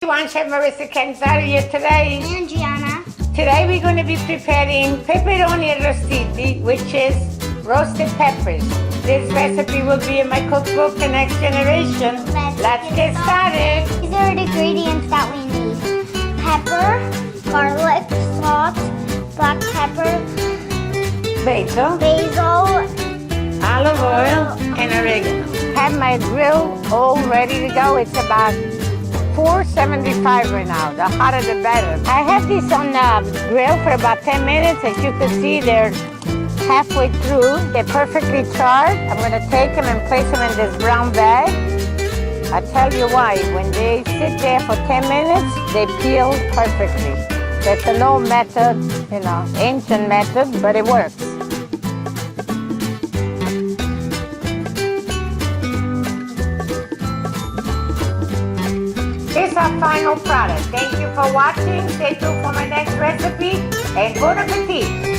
Everyone, Chef Marissa Cansari here today. And Gianna. Today we're going to be preparing Peperoni Arrostiti, which is roasted peppers. This recipe will be in my cookbook, The Next Generation. Let's get started. These are the ingredients that we need. Pepper, garlic, salt, black pepper, Basil, olive oil, and oregano. Have my grill all ready to go. It's about 475 right now. The hotter the better. I have this on the grill for about 10 minutes. As you can see, they're halfway through. They're perfectly charred. I'm going to take them and place them in this brown bag. I'll tell you why. When they sit there for 10 minutes, they peel perfectly. That's an old method, ancient method, but it works. This is our final product. Thank you for watching. Stay tuned for my next recipe and bon appetit.